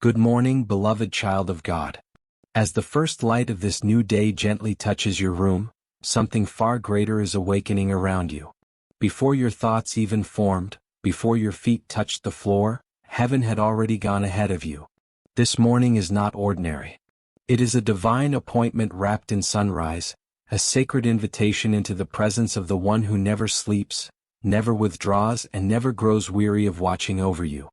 Good morning, beloved child of God. As the first light of this new day gently touches your room, something far greater is awakening around you. Before your thoughts even formed, before your feet touched the floor, heaven had already gone ahead of you. This morning is not ordinary. It is a divine appointment wrapped in sunrise, a sacred invitation into the presence of the one who never sleeps, never withdraws, and never grows weary of watching over you.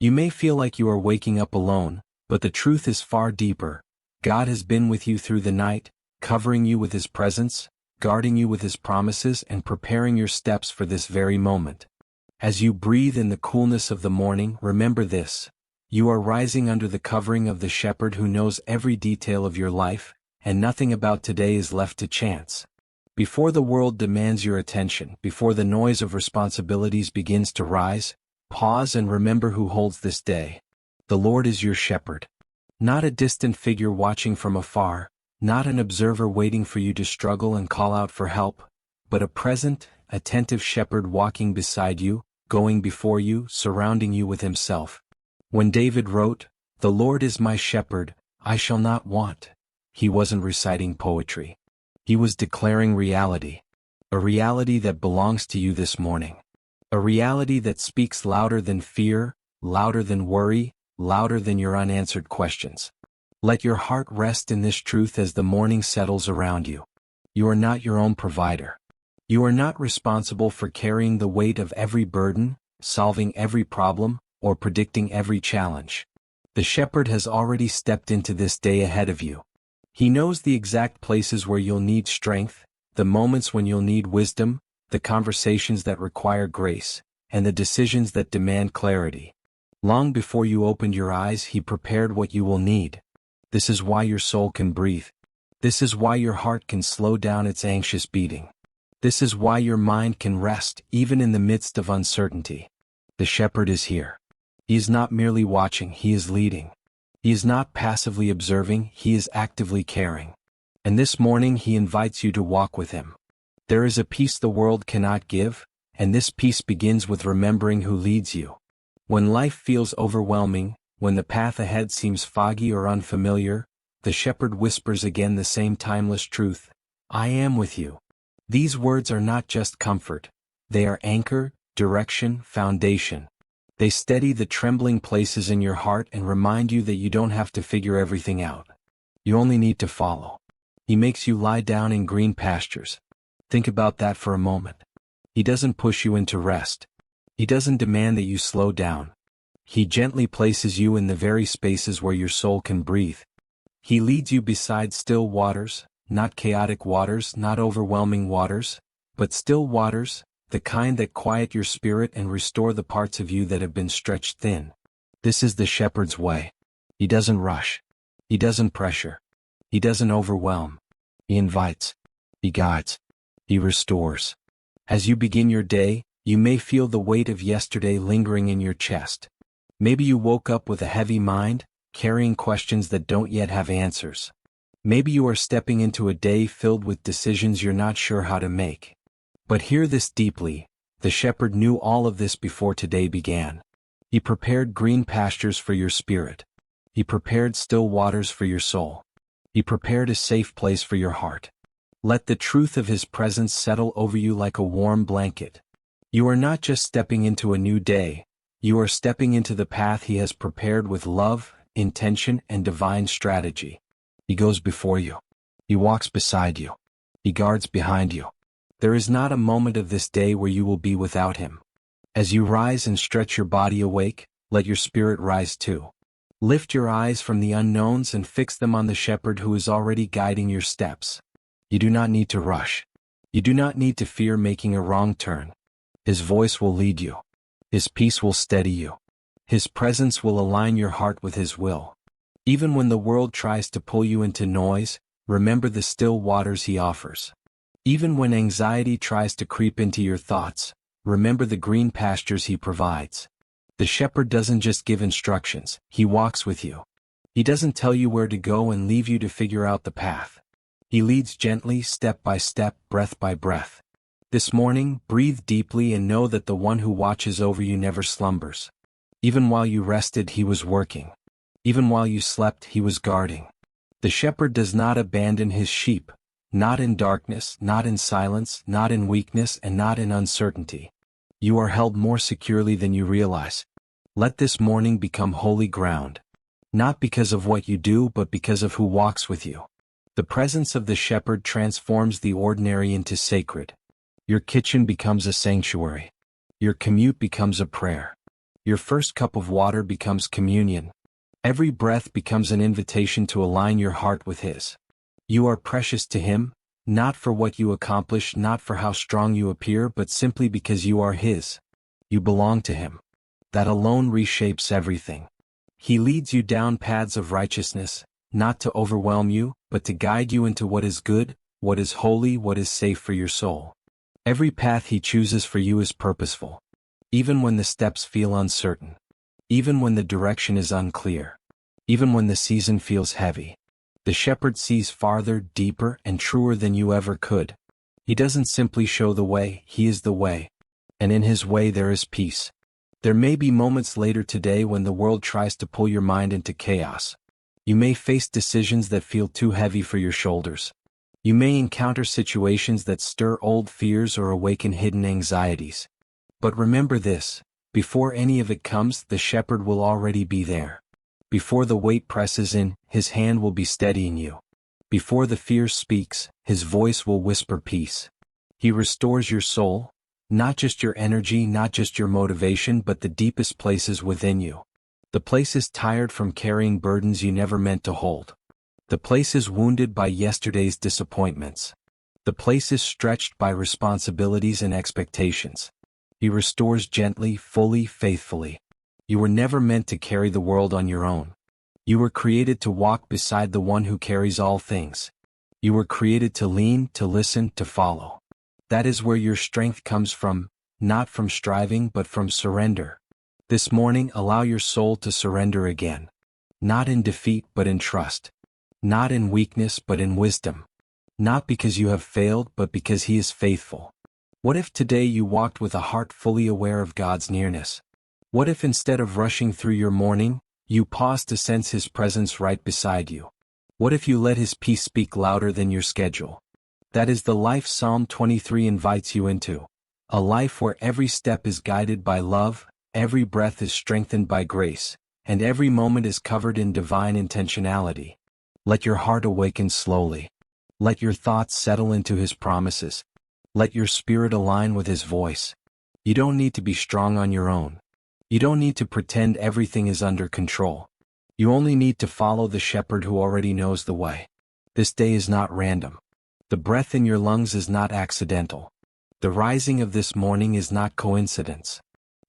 You may feel like you are waking up alone, but the truth is far deeper. God has been with you through the night, covering you with His presence, guarding you with His promises, and preparing your steps for this very moment. As you breathe in the coolness of the morning, remember this: you are rising under the covering of the Shepherd who knows every detail of your life, and nothing about today is left to chance. Before the world demands your attention, before the noise of responsibilities begins to rise, pause and remember who holds this day. The Lord is your shepherd. Not a distant figure watching from afar, not an observer waiting for you to struggle and call out for help, but a present, attentive shepherd walking beside you, going before you, surrounding you with Himself. When David wrote, "The Lord is my shepherd, I shall not want," he wasn't reciting poetry. He was declaring reality. A reality that belongs to you this morning. A reality that speaks louder than fear, louder than worry, louder than your unanswered questions. Let your heart rest in this truth as the morning settles around you. You are not your own provider. You are not responsible for carrying the weight of every burden, solving every problem, or predicting every challenge. The shepherd has already stepped into this day ahead of you. He knows the exact places where you'll need strength, the moments when you'll need wisdom, the conversations that require grace, and the decisions that demand clarity. Long before you opened your eyes, He prepared what you will need. This is why your soul can breathe. This is why your heart can slow down its anxious beating. This is why your mind can rest even in the midst of uncertainty. The shepherd is here. He is not merely watching, He is leading. He is not passively observing, He is actively caring. And this morning He invites you to walk with Him. There is a peace the world cannot give, and this peace begins with remembering who leads you. When life feels overwhelming, when the path ahead seems foggy or unfamiliar, the shepherd whispers again the same timeless truth: I am with you. These words are not just comfort. They are anchor, direction, foundation. They steady the trembling places in your heart and remind you that you don't have to figure everything out. You only need to follow. He makes you lie down in green pastures. Think about that for a moment. He doesn't push you into rest. He doesn't demand that you slow down. He gently places you in the very spaces where your soul can breathe. He leads you beside still waters, not chaotic waters, not overwhelming waters, but still waters, the kind that quiet your spirit and restore the parts of you that have been stretched thin. This is the shepherd's way. He doesn't rush. He doesn't pressure. He doesn't overwhelm. He invites. He guides. He restores. As you begin your day, you may feel the weight of yesterday lingering in your chest. Maybe you woke up with a heavy mind, carrying questions that don't yet have answers. Maybe you are stepping into a day filled with decisions you're not sure how to make. But hear this deeply: the shepherd knew all of this before today began. He prepared green pastures for your spirit. He prepared still waters for your soul. He prepared a safe place for your heart. Let the truth of His presence settle over you like a warm blanket. You are not just stepping into a new day, you are stepping into the path He has prepared with love, intention, and divine strategy. He goes before you. He walks beside you. He guards behind you. There is not a moment of this day where you will be without Him. As you rise and stretch your body awake, let your spirit rise too. Lift your eyes from the unknowns and fix them on the shepherd who is already guiding your steps. You do not need to rush. You do not need to fear making a wrong turn. His voice will lead you. His peace will steady you. His presence will align your heart with His will. Even when the world tries to pull you into noise, remember the still waters He offers. Even when anxiety tries to creep into your thoughts, remember the green pastures He provides. The shepherd doesn't just give instructions, He walks with you. He doesn't tell you where to go and leave you to figure out the path. He leads gently, step by step, breath by breath. This morning, breathe deeply and know that the one who watches over you never slumbers. Even while you rested, He was working. Even while you slept, he was guarding. The shepherd does not abandon his sheep, not in darkness, not in silence, not in weakness, and not in uncertainty. You are held more securely than you realize. Let this morning become holy ground. Not because of what you do, but because of who walks with you. The presence of the shepherd transforms the ordinary into sacred. Your kitchen becomes a sanctuary. Your commute becomes a prayer. Your first cup of water becomes communion. Every breath becomes an invitation to align your heart with his. You are precious to him, not for what you accomplish, not for how strong you appear, but simply because you are his. You belong to him. That alone reshapes everything. He leads you down paths of righteousness, not to overwhelm you, but to guide you into what is good, what is holy, what is safe for your soul. Every path he chooses for you is purposeful. Even when the steps feel uncertain. Even when the direction is unclear. Even when the season feels heavy. The shepherd sees farther, deeper, and truer than you ever could. He doesn't simply show the way, he is the way. And in his way there is peace. There may be moments later today when the world tries to pull your mind into chaos. You may face decisions that feel too heavy for your shoulders. You may encounter situations that stir old fears or awaken hidden anxieties. But remember this, before any of it comes, the shepherd will already be there. Before the weight presses in, his hand will be steadying you. Before the fear speaks, his voice will whisper peace. He restores your soul, not just your energy, not just your motivation, but the deepest places within you. The places tired from carrying burdens you never meant to hold. The places wounded by yesterday's disappointments. The places stretched by responsibilities and expectations. He restores gently, fully, faithfully. You were never meant to carry the world on your own. You were created to walk beside the one who carries all things. You were created to lean, to listen, to follow. That is where your strength comes from, not from striving but from surrender. This morning allow your soul to surrender again. Not in defeat but in trust. Not in weakness but in wisdom. Not because you have failed but because he is faithful. What if today you walked with a heart fully aware of God's nearness? What if instead of rushing through your morning, you paused to sense his presence right beside you? What if you let his peace speak louder than your schedule? That is the life Psalm 23 invites you into. A life where every step is guided by love, every breath is strengthened by grace, and every moment is covered in divine intentionality. Let your heart awaken slowly. Let your thoughts settle into his promises. Let your spirit align with his voice. You don't need to be strong on your own. You don't need to pretend everything is under control. You only need to follow the shepherd who already knows the way. This day is not random. The breath in your lungs is not accidental. The rising of this morning is not coincidence.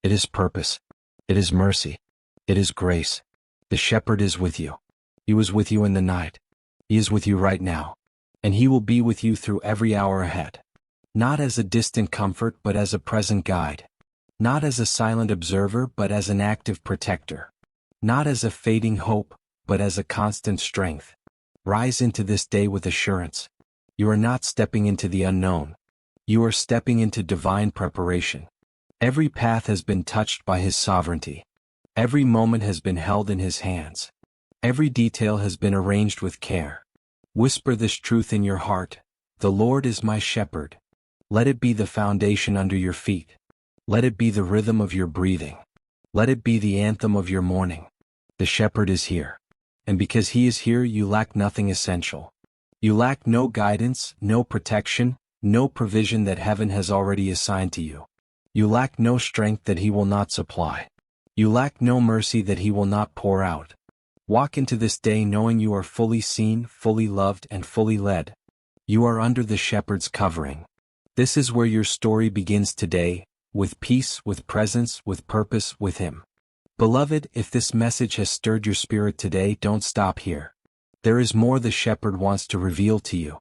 It is purpose. It is mercy. It is grace. The shepherd is with you. He was with you in the night. He is with you right now. And he will be with you through every hour ahead. Not as a distant comfort but as a present guide. Not as a silent observer but as an active protector. Not as a fading hope, but as a constant strength. Rise into this day with assurance. You are not stepping into the unknown. You are stepping into divine preparation. Every path has been touched by his sovereignty. Every moment has been held in his hands. Every detail has been arranged with care. Whisper this truth in your heart: the Lord is my shepherd. Let it be the foundation under your feet. Let it be the rhythm of your breathing. Let it be the anthem of your morning. The shepherd is here. And because he is here, you lack nothing essential. You lack no guidance, no protection, no provision that heaven has already assigned to you. You lack no strength that he will not supply. You lack no mercy that he will not pour out. Walk into this day knowing you are fully seen, fully loved, and fully led. You are under the shepherd's covering. This is where your story begins today, with peace, with presence, with purpose, with him. Beloved, if this message has stirred your spirit today, don't stop here. There is more the shepherd wants to reveal to you.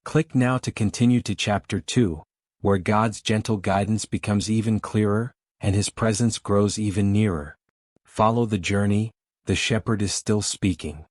Click now to continue to chapter 2, where God's gentle guidance becomes even clearer, and his presence grows even nearer. Follow the journey, the shepherd is still speaking.